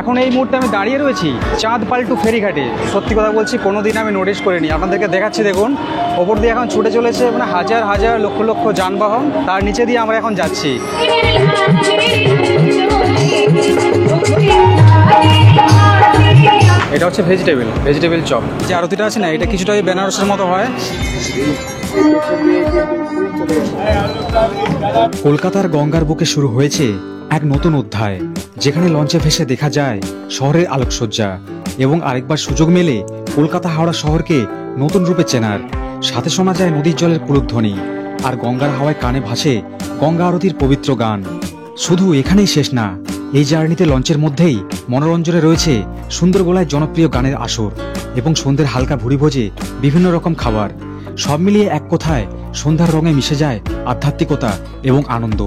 এখন এই মুহূর্তে আমি দাঁড়িয়ে রয়েছি চাঁদপাল টু ফেরিঘাটে। সত্যি কথা বলছি, কোনোদিন আমি নোটিস করিনি। আপনাদেরকে দেখাচ্ছি, দেখুন ওপর দিয়ে এখন ছুটে চলেছে মানে হাজার হাজার লক্ষ লক্ষ যানবাহন, তার নিচে দিয়ে আমরা এখন যাচ্ছি। এটা হচ্ছে ভেজিটেবল চপ। যে আরতিটা আছে না, এটা কিছুটা ওই বেনারসের মতো হয়। কলকাতার গঙ্গার বুকে শুরু হয়েছে এক নতুন অধ্যায়, যেখানে লঞ্চে ভেসে দেখা যায় শহরের আলোকসজ্জা এবং আরেকবার সুযোগ মেলে কলকাতা হাওড়া শহরকে নতুন রূপে চেনার। সাথে শোনা যায় নদীর জলের কুলুধ্বনি, আর গঙ্গার হাওয়ায় কানে ভাসে গঙ্গা আরতির পবিত্র গান। শুধু এখানেই শেষ না, এই জার্নিতে লঞ্চের মধ্যেই মনোরঞ্জনে রয়েছে সুন্দর গলায় জনপ্রিয় গানের আসর এবং সন্ধ্যের হালকা ভুরিভোজে বিভিন্ন রকম খাবার। সব মিলিয়ে এক কথায় সন্ধ্যার রঙে মিশে যায় আধ্যাত্মিকতা এবং আনন্দ।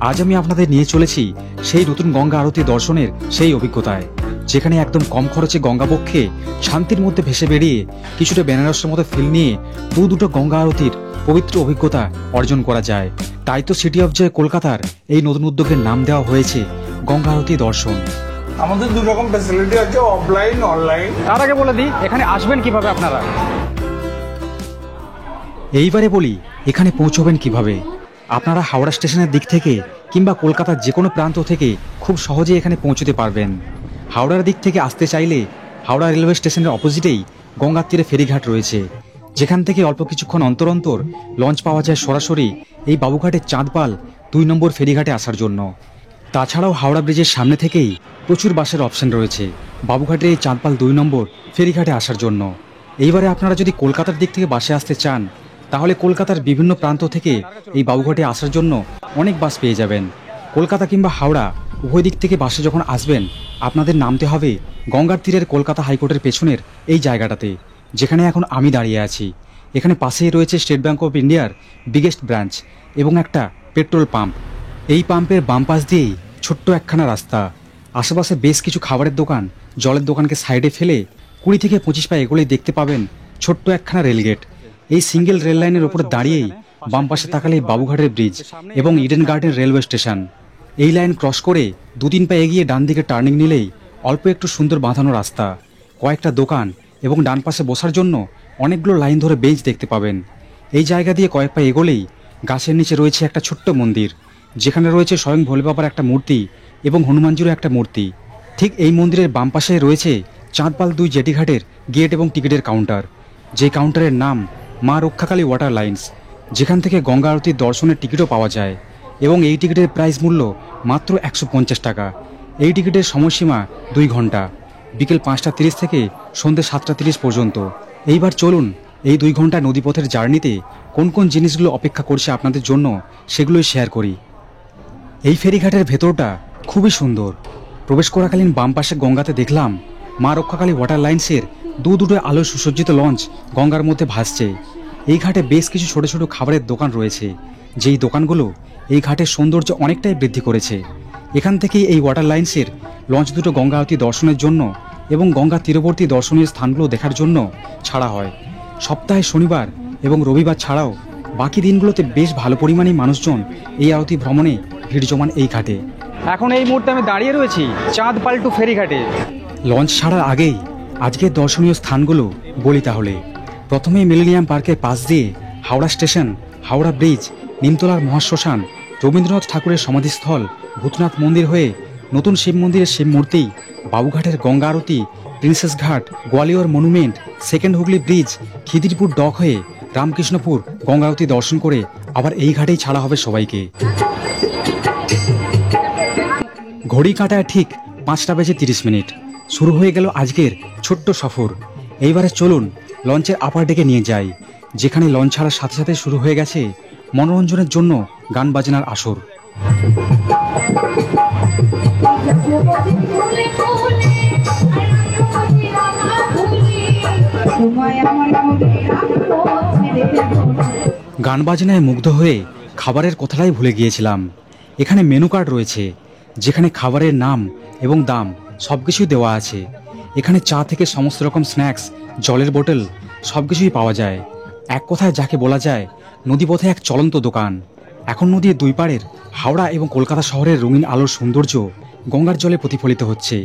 আজ আমি আপনাদের নিয়ে চলেছি সেই নতুন গঙ্গা আরতি দর্শনের সেই অভিজ্ঞতায়, যেখানে একদম কম খরচে গঙ্গাবক্ষে শান্তির মধ্যে ভেসে বেরিয়ে কিছুটা বেনারসের মতো ফিল নিয়ে দুটো গঙ্গা আরতির পবিত্র অভিজ্ঞতা অর্জন করা যায়। তাই তো সিটি অফ জয় কলকাতার এই নতুন উদ্যোগের নাম দেওয়া হয়েছে গঙ্গা আরতি দর্শন। আমাদের দু রকম ফ্যাসিলিটি আছে, অফলাইন অনলাইন। তার আগে বলে দিই এখানে আসবেন কিভাবে আপনারা। এইবারে বলি এখানে পৌঁছবেন কিভাবে। আপনারা হাওড়া স্টেশনের দিক থেকে কিংবা কলকাতার যে কোনো প্রান্ত থেকে খুব সহজে এখানে পৌঁছতে পারবেন। হাওড়ার দিক থেকে আসতে চাইলে হাওড়া রেলওয়ে স্টেশনের অপোজিটেই গঙ্গার তীরে ফেরিঘাট রয়েছে, যেখান থেকে অল্প কিছুক্ষণ অন্তর অন্তর লঞ্চ পাওয়া যায় সরাসরি এই বাবুঘাটের চাঁদপাল 2 নম্বর ফেরিঘাটে আসার জন্য। তাছাড়াও হাওড়া ব্রিজের সামনে থেকেই প্রচুর বাসের অপশন রয়েছে বাবুঘাটের এই চাঁদপাল 2 নম্বর ফেরিঘাটে আসার জন্য। এইবারে আপনারা যদি কলকাতার দিক থেকে বাসে আসতে চান, তাহলে কলকাতার বিভিন্ন প্রান্ত থেকে এই বাবুঘাটে আসার জন্য অনেক বাস পেয়ে যাবেন। কলকাতা কিংবা হাওড়া উভয় দিক থেকে বাসে যখন আসবেন, আপনাদের নামতে হবে গঙ্গার তীরের কলকাতা হাইকোর্টের পেছনের এই জায়গাটাতে, যেখানে এখন আমি দাঁড়িয়ে আছি। এখানে পাশেই রয়েছে স্টেট ব্যাঙ্ক অফ ইন্ডিয়ার বিগেস্ট ব্রাঞ্চ এবং একটা পেট্রোল পাম্প। এই পাম্পের বাম পাশ দিয়েই ছোট্ট একখানা রাস্তা। আশেপাশে বেশ কিছু খাবারের দোকান, জলের দোকানকে সাইডে ফেলে 20 থেকে 25 পা এগোলেই দেখতে পাবেন ছোট্ট একখানা রেলগেট। এই সিঙ্গেল রেল লাইনের ওপর দাঁড়িয়েই বাম পাশে তাকালে বাবুঘাটের ব্রিজ এবং ইডেন গার্ডেন রেলওয়ে স্টেশন। এই লাইন ক্রস করে 2-3 পা এগিয়ে ডান দিকে টার্নিং নিলেই অল্প একটু সুন্দর বাঁধানো রাস্তা, কয়েকটা দোকান এবং ডান পাশে বসার জন্য অনেকগুলো লাইন ধরে বেঞ্চ দেখতে পাবেন। এই জায়গা দিয়ে কয়েক পা এগোলেই গাছের নিচে রয়েছে একটা ছোট্ট মন্দির, যেখানে রয়েছে স্বয়ং ভোলে বাবার একটা মূর্তি এবং হনুমানজিরও একটা মূর্তি। ঠিক এই মন্দিরের বাম পাশে রয়েছে চাঁদপাল 2 জেটিঘাটের গেট এবং টিকিটের কাউন্টার, যে কাউন্টারের নাম মা রক্ষাকালী ওয়াটার লাইন্স, যেখান থেকে গঙ্গা আরতির দর্শনের টিকিটও পাওয়া যায় এবং এই টিকিটের প্রাইস মূল্য মাত্র 150 টাকা। এই টিকিটের সময়সীমা 2 ঘন্টা, বিকেল 5:30 থেকে সন্ধ্যে 7:30 পর্যন্ত। এইবার চলুন এই 2 ঘন্টা নদীপথের জার্নিতে কোন কোন জিনিসগুলো অপেক্ষা করছে আপনাদের জন্য সেগুলোই শেয়ার করি। এই ফেরিঘাটের ভেতরটা খুবই সুন্দর। প্রবেশ করাকালীন বাম পাশে গঙ্গাতে দেখলাম মা রক্ষাকালী ওয়াটার লাইন্সের দুটো আলো সুসজ্জিত লঞ্চ গঙ্গার মধ্যে ভাসছে। এই ঘাটে বেশ কিছু ছোট ছোট খাবারের দোকান রয়েছে, যেই দোকানগুলো এই ঘাটের সৌন্দর্য অনেকটাই বৃদ্ধি করেছে। এখান থেকেই এই ওয়াটার লাইন্সের লঞ্চ দুটো গঙ্গা আরতি দর্শনের জন্য এবং গঙ্গা তীরবর্তী দর্শনীয় স্থানগুলো দেখার জন্য ছাড়া হয়। সপ্তাহে শনিবার এবং রবিবার ছাড়াও বাকি দিনগুলোতে বেশ ভালো পরিমাণে মানুষজন এই আরতি ভ্রমণে ভিড় জমান এই ঘাটে। এখন এই মুহূর্তে আমি দাঁড়িয়ে রয়েছি চাঁদপাল টু ফেরিঘাটে। লঞ্চ ছাড়ার আগেই আজকের দর্শনীয় স্থানগুলো বলি তাহলে। প্রথমেই মিলেনিয়াম পার্কের পাশ দিয়ে হাওড়া স্টেশন, হাওড়া ব্রিজ, নিমতলার মহাশ্মশান, রবীন্দ্রনাথ ঠাকুরের সমাধিস্থল, ভূতনাথ মন্দির হয়ে নতুন শিব মন্দিরের শিব মূর্তি, বাবুঘাটের Ganga Aarti, Prinsep Ghat, Gwalior monument, second Hooghly bridge, Khidirpur dock হয়ে রামকৃষ্ণপুর গঙ্গা আরতি দর্শন করে আবার এই ঘাটেই ছাড়া হবে সবাইকে। ঘড়ি কাঁটায় ঠিক 5:30 শুরু হয়ে গেল আজকের ছোট্ট সফর। এইবারে চলুন লঞ্চের আপার ডেকে নিয়ে যাই, যেখানে লঞ্চ ছাড়ার সাথে সাথে শুরু হয়ে গেছে মনোরঞ্জনের জন্য গান বাজনার আসর। গান বাজনায় মুগ্ধ হয়ে খাবারের কথাটাই ভুলে গিয়েছিলাম। এখানে মেনু কার্ড রয়েছে, যেখানে খাবারের নাম এবং দাম সবকিছুই দেওয়া আছে। এখানে চা থেকে সমস্ত রকম স্ন্যাক্স, জলের বোতল সবকিছুই পাওয়া যায়। এক কথায় যাকে বলা যায় নদীপথে এক চলন্ত দোকান। এখন নদীর দুই পাড়ের হাওড়া এবং কলকাতা শহরের রঙিন আলোর সৌন্দর্য গঙ্গার জলে প্রতিফলিত হচ্ছে।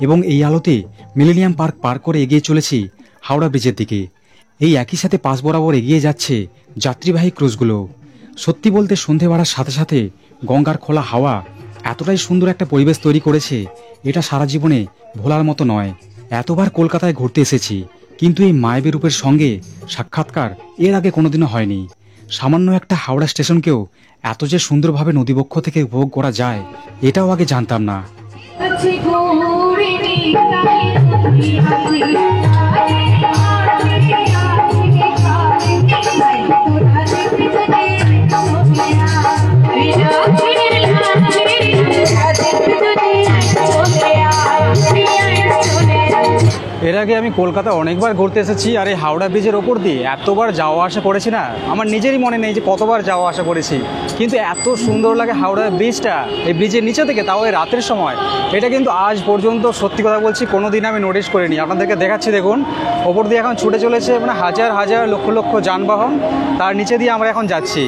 এবং এই আলোতে মিলেনিয়াম পার্ক পার করে এগিয়ে চলেছি হাওড়া ব্রিজের দিকে। এই একই সাথে পাশ বরাবর এগিয়ে যাচ্ছে যাত্রীবাহী ক্রুজগুলো। সত্যি বলতে সন্ধে বাড়ার সাথে সাথে গঙ্গার খোলা হাওয়া এতটাই সুন্দর একটা পরিবেশ তৈরি করেছে, এটা সারা জীবনে ভোলার মতো নয়। এতবার কলকাতায় ঘুরতে এসেছি, কিন্তু এই মায়াবী রূপের সঙ্গে সাক্ষাৎকার এর আগে কোনোদিনও হয়নি। সামান্য একটা হাওড়া স্টেশনকেও এত যে সুন্দরভাবে নদীবক্ষ থেকে উপভোগ করা যায়, এটাও আগে জানতাম না। এর আগে আমি কলকাতা অনেকবার ঘুরতে এসেছি, আর এই হাওড়া ব্রিজের ওপর দিয়ে এতবার যাওয়া আসা করেছি না, আমার নিজেরই মনে নেই যে কতবার যাওয়া আসা করেছি। কিন্তু এত সুন্দর লাগে হাওড়া ব্রিজটা এই ব্রিজের নিচে থেকে, তাও এই রাতের সময়। এটা কিন্তু আজ পর্যন্ত সত্যি কথা বলছি কোনো দিন আমি নোটিস করিনি। আপনাদেরকে দেখাচ্ছি, দেখুন ওপর দিয়ে এখন ছুটে চলেছে মানে হাজার হাজার লক্ষ লক্ষ যানবাহন, তার নিচে দিয়ে আমরা এখন যাচ্ছি।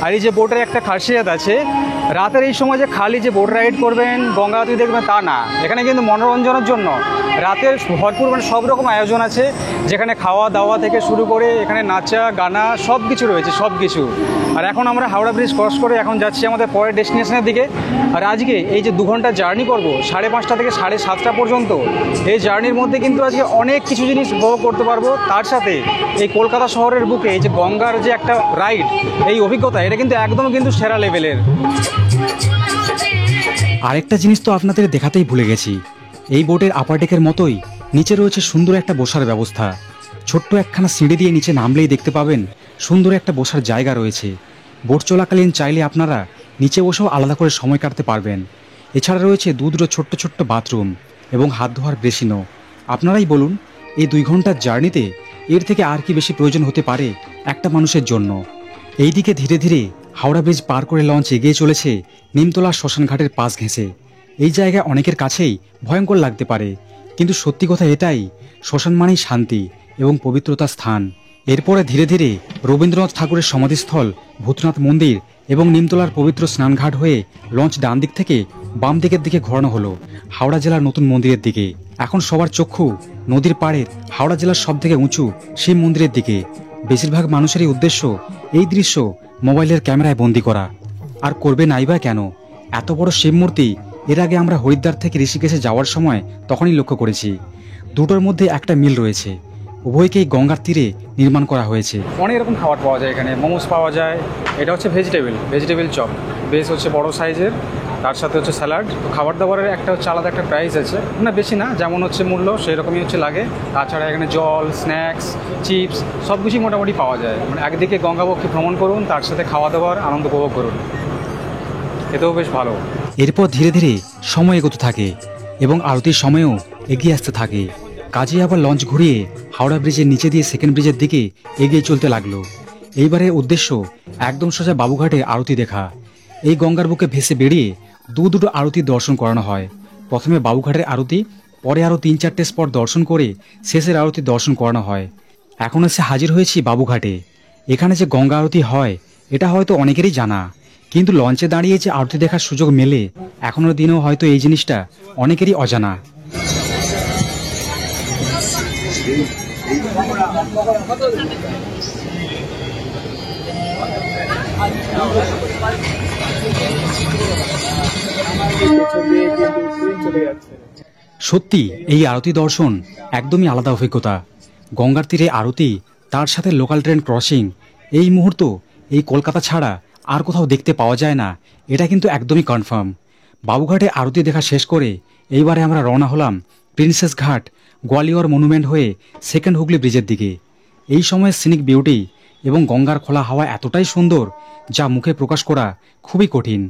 আর এই যে বোটের একটা খাসিয়াত আছে, রাতের এই সময় যে খালি যে বোট রাইড করবেন গঙ্গা আরতি দেখবেন তা না, এখানে কিন্তু মনোরঞ্জনের জন্য রাতের ভরপুর মানে সব রকম আয়োজন আছে, যেখানে খাওয়া দাওয়া থেকে শুরু করে এখানে নাচা গানা সব কিছু রয়েছে, সব কিছু। আর এখন আমরা হাওড়া ব্রিজ ক্রস করে এখন যাচ্ছি আমাদের পরের ডেস্টিনেশনের দিকে। আর আজকে এই যে 2 ঘন্টা জার্নি করব, 5:30 থেকে 7:30 পর্যন্ত, এই জার্নির মধ্যে কিন্তু আজকে অনেক কিছু জিনিস উপভোগ করতে পারবো। তার সাথে এই কলকাতা শহরের বুকে এই যে গঙ্গার যে একটা রাইড, এই অভিজ্ঞতা এটা কিন্তু একদম কিন্তু সেরা লেভেলের। আরেকটা জিনিস তো আপনাদের দেখাতেই ভুলে গেছি, এই বোটের আপার ডেকের মতোই নিচে রয়েছে সুন্দর একটা বসার ব্যবস্থা। ছোট্ট একখানা সিঁড়ি দিয়ে নিচে নামলেই দেখতে পাবেন সুন্দর একটা বসার জায়গা রয়েছে। বোট চলাকালীন চাইলে আপনারা নিচে বসেও আলাদা করে সময় কাটাতে পারবেন। এছাড়া রয়েছে দুটো ছোট্ট ছোট্ট বাথরুম এবং হাত ধোয়ার বেসিনও। আপনারাই বলুন, এই 2 ঘন্টার জার্নিতে এর থেকে আর কি বেশি প্রয়োজন হতে পারে একটা মানুষের জন্য। এইদিকে ধীরে ধীরে হাওড়া ব্রিজ পার করে লঞ্চ এগিয়ে চলেছে নিমতলা শ্মশানঘাটের পাশ ঘেঁষে। এই জায়গায় অনেকের কাছেই ভয়ঙ্কর লাগতে পারে, কিন্তু সত্যি কথা এটাই, শ্মশান মানেই শান্তি এবং পবিত্রতার স্থান। এরপরে ধীরে ধীরে রবীন্দ্রনাথ ঠাকুরের সমাধিস্থল, ভূতনাথ মন্দির এবং নিমতলার পবিত্র স্নানঘাট হয়ে লঞ্চ ডান দিক থেকে বাম দিকের দিকে ঘোরানো হলো হাওড়া জেলার নতুন মন্দিরের দিকে। এখন সবার চক্ষু নদীর পাড়ের হাওড়া জেলার সব থেকে উঁচু শিব মন্দিরের দিকে। বেশিরভাগ মানুষেরই উদ্দেশ্য এই দৃশ্য মোবাইলের ক্যামেরায় বন্দি করা। আর করবে নাই বা কেন? এত বড় শিব মূর্তি এর আগে আমরা হরিদ্বার থেকে ঋষিকেশে যাওয়ার সময় তখনই লক্ষ্য করেছি। দুটোর মধ্যে একটা মিল রয়েছে, উভয়কেই গঙ্গার তীরে নির্মাণ করা হয়েছে। অনেক রকম খাবার পাওয়া যায় এখানে, মোমোস পাওয়া যায়, এটা হচ্ছে ভেজিটেবল চপ, বেশ হচ্ছে বড় সাইজের, তার সাথে হচ্ছে স্যালাড। তো খাবার দাবারের একটা হচ্ছে আলাদা একটা প্রাইস আছে, না বেশি না, যেমন হচ্ছে মূল্য সেই রকমই হচ্ছে লাগে। তাছাড়া এখানে জল, স্ন্যাক্স, চিপস সব কিছুই মোটামুটি পাওয়া যায়। মানে একদিকে গঙ্গাবক্ষে ভ্রমণ করুন, তার সাথে খাওয়া দাওয়ার আনন্দ উপভোগ করুন, এতেও বেশ ভালো। এরপর ধীরে ধীরে সময় এগোতে থাকে এবং আরতির সময়ও এগিয়ে আসতে থাকে। কাজে আবার লঞ্চ ঘুরিয়ে হাওড়া ব্রিজের নিচে দিয়ে সেকেন্ড ব্রিজের দিকে এগিয়ে চলতে লাগলো। এইবারের উদ্দেশ্য একদম সোজা বাবুঘাটে আরতি দেখা। এই গঙ্গার বুকে ভেসে বেরিয়ে দুটো আরতি দর্শন করানো হয়। প্রথমে বাবুঘাটের আরতি, পরে আরও 3-4টে স্পট দর্শন করে শেষের আরতি দর্শন করানো হয়। এখন এসে হাজির হয়েছি বাবুঘাটে। এখানে যে গঙ্গা আরতি হয় এটা হয়তো অনেকেরই জানা, কিন্তু লঞ্চে দাঁড়িয়ে যে আরতি দেখার সুযোগ মেলে এখনের দিনেও হয়তো এই জিনিসটা অনেকেরই অজানা। সত্যি এই আরতি দর্শন একদমই আলাদা অভিজ্ঞতা। গঙ্গার তীরে আরতি, তার সাথে লোকাল ট্রেন ক্রসিং, এই মুহূর্ত এই কলকাতা ছাড়া আর কোথাও দেখতে পাওয়া যায় না, এটা কিন্তু একদমই কনফার্ম। বাবুঘাটে আরতি দেখা শেষ করে এইবারে আমরা রওনা হলাম প্রিন্সেস ঘাট, গোয়ালিয়র মনুমেন্ট হয়ে সেকেন্ড হুগলি ব্রিজের দিকে। এই সময় সিনিক বিউটি এবং গঙ্গার খোলা হাওয়া এতটাই সুন্দর যা মুখে প্রকাশ করা খুবই কঠিন।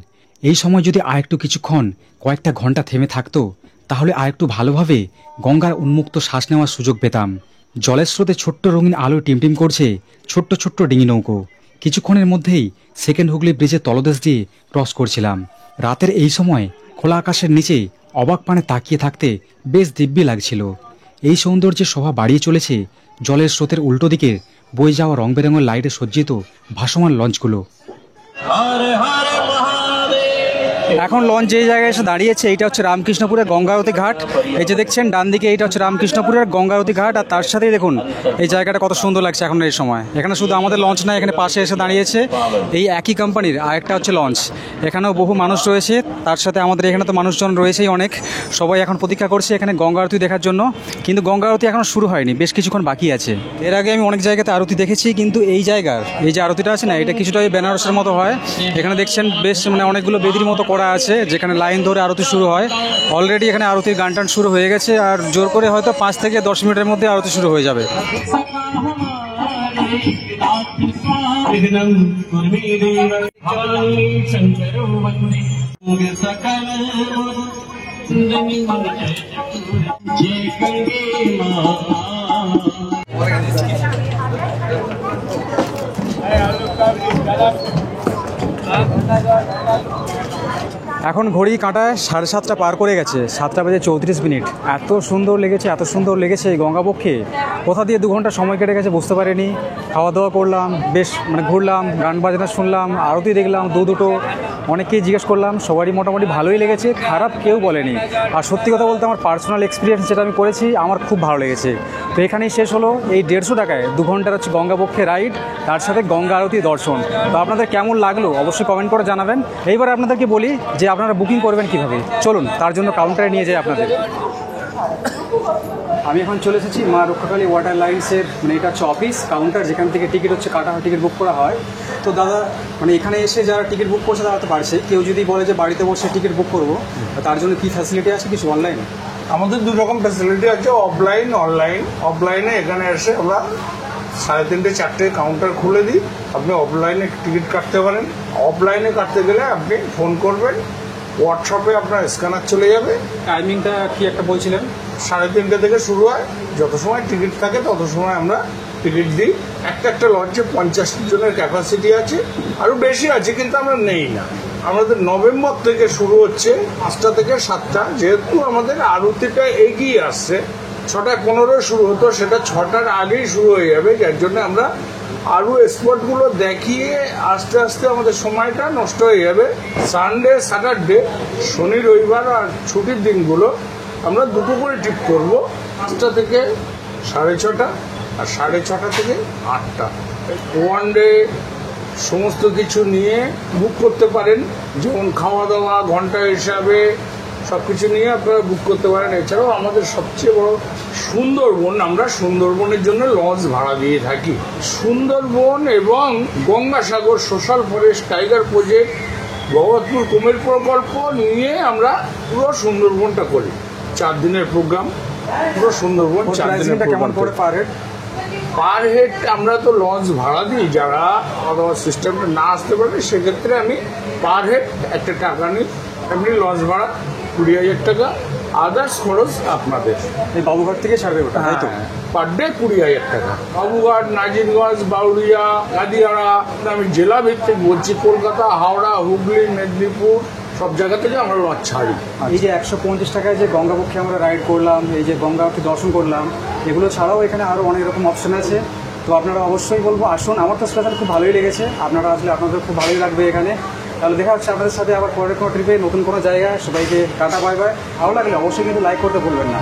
এই সময় যদি আরেকটু কিছুক্ষণ কয়েকটা ঘন্টা থেমে থাকতো তাহলে আরেকটু ভালোভাবে গঙ্গার উন্মুক্ত শ্বাস নেওয়ার সুযোগ পেতাম। জলের স্রোতে ছোট্ট রঙিন আলো টিমটিম করছে ছোট্ট ছোট্ট ডিঙি নৌকো। কিছুক্ষণের মধ্যেই সেকেন্ড হুগলি ব্রিজের তলদেশ দিয়ে ক্রস করছিলাম। রাতের এই সময় খোলা আকাশের নিচে অবাক পানে তাকিয়ে থাকতে বেশ দিব্যি লাগছিল। এই সৌন্দর্যের শোভা বাড়িয়ে চলেছে জলের স্রোতের উল্টো দিকে বয়ে যাওয়া রং বেরঙের লাইটে সজ্জিত ভাসমান লঞ্চগুলো। এখন লঞ্চ যে জায়গায় এসে দাঁড়িয়েছে এইটা হচ্ছে রামকৃষ্ণপুরের গঙ্গাবতী ঘাট। এই যে দেখছেন ডান দিকে এইটা হচ্ছে রামকৃষ্ণপুরের গঙ্গাবতী ঘাট, আর তার সাথেই দেখুন এই জায়গাটা কত সুন্দর লাগছে এখন এই সময়। এখানে শুধু আমাদের লঞ্চ না, এখানে পাশে এসে দাঁড়িয়েছে এই একই কোম্পানির আরেকটা হচ্ছে লঞ্চ। এখানেও বহু মানুষ রয়েছে, তার সাথে আমাদের এখানে তো মানুষজন রয়েছেই অনেক। সবাই এখন প্রতীক্ষা করছে এখানে গঙ্গা আরতি দেখার জন্য, কিন্তু গঙ্গা আরতি এখনও শুরু হয়নি, বেশ কিছুক্ষণ বাকি আছে। এর আগে আমি অনেক জায়গাতে আরতি দেখেছি, কিন্তু এই জায়গার এই যে আরতিটা আছে না, এটা কিছুটা ওই বেনারসের মতো হয়। এখানে দেখছেন বেশ মানে অনেকগুলো বেদির মতো করা আছে, যেখানে লাইন ধরে আরতি শুরু হয়। অলরেডি এখানে আরতির গান টান শুরু হয়ে গেছে, আর জোর করে হয়তো 5 থেকে 10 মিনিটের মধ্যে আরতি শুরু হয়ে যাবে। এখন ঘড়ি কাঁটায় 7:30 পার করে গেছে, 7:34। এত সুন্দর লেগেছে, এত সুন্দর লেগেছে এই গঙ্গাবক্ষে। কোথা দিয়ে 2 ঘন্টা সময় কেটে গেছে বুঝতে পারিনি। খাওয়া দাওয়া করলাম, বেশ মানে ঘুরলাম, গান বাজনা শুনলাম, আরতি দেখলাম দুটো। অনেককেই জিজ্ঞেস করলাম, সবারই মোটামুটি ভালোই লেগেছে, খারাপ কেউ বলেনি। আর সত্যি কথা বলতে আমার পার্সোনাল এক্সপিরিয়েন্স যেটা আমি করেছি, আমার খুব ভালো লেগেছে। তো এখানেই শেষ হলো এই 150 টাকায় 2 ঘন্টার হচ্ছে গঙ্গাবক্ষে রাইড, তার সাথে গঙ্গা আরতি দর্শন। তো আপনাদের কেমন লাগলো অবশ্যই কমেন্ট করে জানাবেন। এইবার আপনাদেরকে বলি যে আপনারা বুকিং করবেন কীভাবে, চলুন তার জন্য কাউন্টারে নিয়ে যাই আপনাদের। আমি এখন চলে এসেছি মা রক্ষাকালী ওয়াটার লাইন্সের, মানে এটা হচ্ছে অফিস কাউন্টার, যেখান থেকে টিকিট হচ্ছে কাটা হয়, টিকিট বুক করা হয়। তো দাদা মানে এখানে এসে যারা টিকিট বুক করছে তারা তো পারছে, কেউ যদি বলে যে বাড়িতে বসে টিকিট বুক করবো, তার জন্য কী ফ্যাসিলিটি আছে কিছু অনলাইন? আমাদের 2 রকম ফ্যাসিলিটি আছে, অফলাইন অনলাইন। অফলাইনে এখানে এসে আমরা 3:30 4টে কাউন্টার খুলে দিই, আপনি অফলাইনে টিকিট কাটতে পারেন। অফলাইনে কাটতে গেলে আপনি ফোন করবেন, হোয়াটসঅ্যাপে আপনার স্ক্যানার চলে যাবে। টাইমিংটা কি একটা বলছিলেন? 3:30 থেকে শুরু হয়, যত সময় টিকিট থাকে তত সময় আমরা টিকিট দিই। একটা লঞ্চে 50 জনের ক্যাপাসিটি আছে, আরও বেশি আছে কিন্তু আমরা নেই না। আমাদের নভেম্বর থেকে শুরু হচ্ছে 5টা থেকে 7টা, যেহেতু আমাদের আরতিটা এগিয়ে আসছে, 6:15 শুরু হতো, সেটা 6টার আগেই শুরু হয়ে যাবে, যার জন্য আমরা আরও স্পটগুলো দেখিয়ে আস্তে আস্তে আমাদের সময়টা নষ্ট হয়ে যাবে। সানডে স্যাটারডে, শনি রবিবার আর ছুটির দিনগুলো আমরা 2টো করে ট্রিপ করবো, 5টা থেকে 6:30 আর 6:30 থেকে 8টা। 1 ডে সমস্ত কিছু নিয়ে বুক করতে পারেন, যেমন খাওয়া দাওয়া, ঘন্টা হিসাবে সব কিছু নিয়ে আপনারা বুক করতে পারেন। এছাড়াও আমাদের সবচেয়ে বড় সুন্দরবন, আমরা সুন্দরবনের জন্য লঞ্চ ভাড়া দিয়ে থাকি। সুন্দরবন এবং Gangasagar social forest tiger project, Bhagatpur কুমির প্রকল্প নিয়ে আমরা পুরো সুন্দরবনটা করি। 4 দিনের প্রোগ্রাম, পুরো সুন্দরবন 4 দিনের কেমন করে পার হেড আমরা তো লঞ্চ ভাড়া দিই, যারা অথবা সিস্টেমটা না আসতে পারে সেক্ষেত্রে আমি পার হেড একটা টাকা নিই। এমনি লঞ্চ ভাড়া 20,000 টাকা, আদার্স খরচ আপনাদের। এই বাবুঘাট থেকে ছাড়বে ওটা, তাই তো? পার ডে 20,000 টাকা। বাবুঘাট, নাজিরগঞ্জ, বাউরিয়া, গাদিয়াড়া, আমি জেলা ভিত্তিক বলছি, কলকাতা, হাওড়া, হুগলি, মেদিনীপুর, সব জায়গা থেকে আমরা লঞ্চ ছাড়ি। এই যে 150 টাকায় যে গঙ্গাবক্ষে আমরা রাইড করলাম, এই যে গঙ্গা আরতি দর্শন করলাম, এগুলো ছাড়াও এখানে আরও অনেক রকম অপশন আছে। তো আপনারা অবশ্যই বলবো আসুন, আমার তো স্পেশাল খুব ভালোই লেগেছে, আপনারা আসলে আপনাদের খুব ভালোই লাগবে এখানে। তাহলে দেখা হচ্ছে আপনাদের সাথে আবার পরের কোনো ট্রিপে, নতুন কোনো জায়গায়। সবাইকে টাটা, বাই বাই। ভালো লাগলে অবশ্যই কিন্তু লাইক করতে ভুলবেন না।